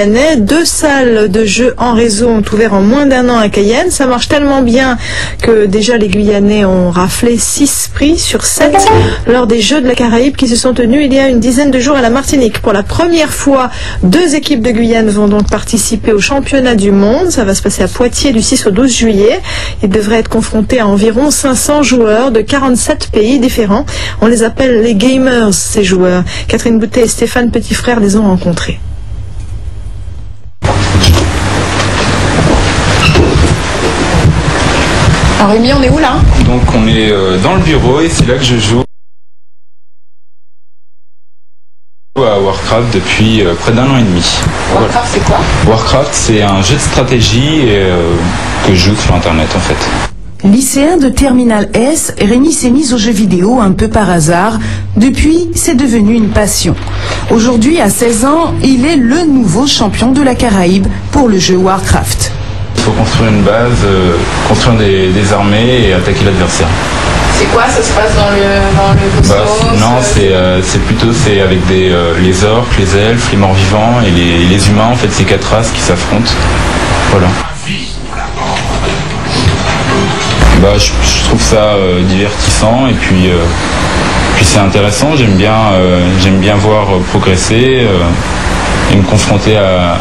2 salles de jeu en réseau ont ouvert en moins d'1 an à Cayenne. Ça marche tellement bien que déjà les Guyanais ont raflé 6 prix sur 7 lors des Jeux de la Caraïbe qui se sont tenus il y a une dizaine de jours à la Martinique. Pour la première fois, 2 équipes de Guyane vont donc participer au championnat du monde. Ça va se passer à Poitiers du 6 au 12 juillet. Ils devraient être confrontés à environ 500 joueurs de 47 pays différents. On les appelle les gamers, ces joueurs. Catherine Boutet et Stéphane Petitfrère les ont rencontrés. Alors Rémi, on est où là? Donc on est dans le bureau et c'est là que je joue à Warcraft depuis près d'1 an et demi. Warcraft, c'est quoi? Warcraft, c'est un jeu de stratégie que je joue sur internet en fait. Lycéen de Terminal S, Rémi s'est mis aux jeux vidéo un peu par hasard. Depuis, c'est devenu une passion. Aujourd'hui, à 16 ans, il est le nouveau champion de la Caraïbe pour le jeu Warcraft. Il faut construire une base, construire des armées et attaquer l'adversaire. C'est quoi? Ça se passe dans le cosmos? Non, c'est plutôt avec les orques, les elfes, les morts-vivants et les humains. En fait, c'est 4 races qui s'affrontent. Voilà. Je trouve ça divertissant et puis c'est intéressant. J'aime bien voir progresser et me confronter à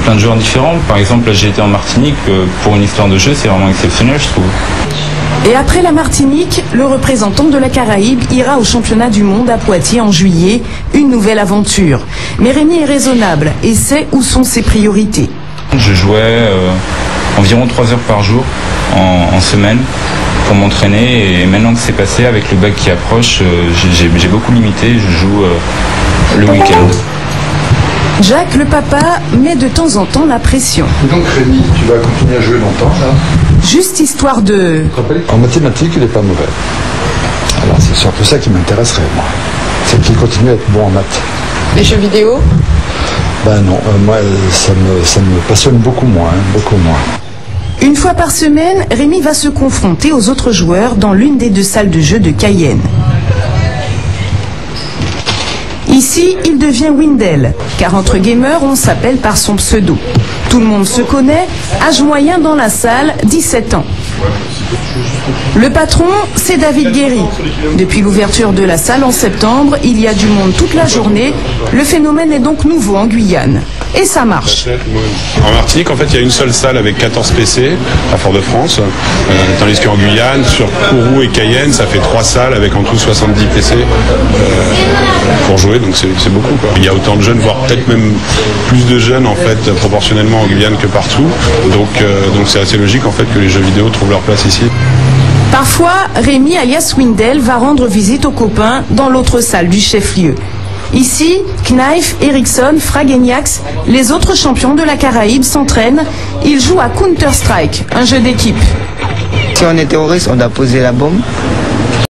plein de joueurs différents. Par exemple, là, j'ai été en Martinique pour une histoire de jeu, c'est vraiment exceptionnel, je trouve. Et après la Martinique, le représentant de la Caraïbe ira au championnat du monde à Poitiers en juillet. Une nouvelle aventure. Mais Rémi est raisonnable et sait où sont ses priorités. Je jouais environ 3 heures par jour en semaine pour m'entraîner et maintenant que c'est passé avec le bac qui approche, j'ai beaucoup limité, je joue le week-end. Jacques, le papa, met de temps en temps la pression. Et donc Rémi, tu vas continuer à jouer longtemps là? Juste histoire de... En mathématiques, il n'est pas mauvais. Alors c'est surtout ça qui m'intéresserait, moi. C'est qu'il continue à être bon en maths. Les jeux vidéo? Ben non, moi ça me passionne beaucoup moins, beaucoup moins. Une fois par semaine, Rémi va se confronter aux autres joueurs dans l'une des 2 salles de jeu de Cayenne. Ici, il devient Windel, car entre gamers, on s'appelle par son pseudo. Tout le monde se connaît, âge moyen dans la salle, 17 ans. Le patron, c'est David Guéry. Depuis l'ouverture de la salle en septembre, il y a du monde toute la journée. Le phénomène est donc nouveau en Guyane. Et ça marche. En Martinique, en fait, il y a une seule salle avec 14 PC à Fort-de-France. Tandis qu'en Guyane, sur Kourou et Cayenne, ça fait 3 salles avec en tout 70 PC pour jouer. Donc c'est beaucoup, quoi. Il y a autant de jeunes, voire peut-être même plus de jeunes en fait, proportionnellement en Guyane que partout. Donc c'est assez logique en fait que les jeux vidéo trouvent leur place ici. Parfois, Rémi alias Windel va rendre visite aux copains dans l'autre salle du chef-lieu. Ici, Knife, Ericsson, Frageniax, les autres champions de la Caraïbe s'entraînent. Ils jouent à Counter-Strike, un jeu d'équipe. Si on est terroriste, on doit poser la bombe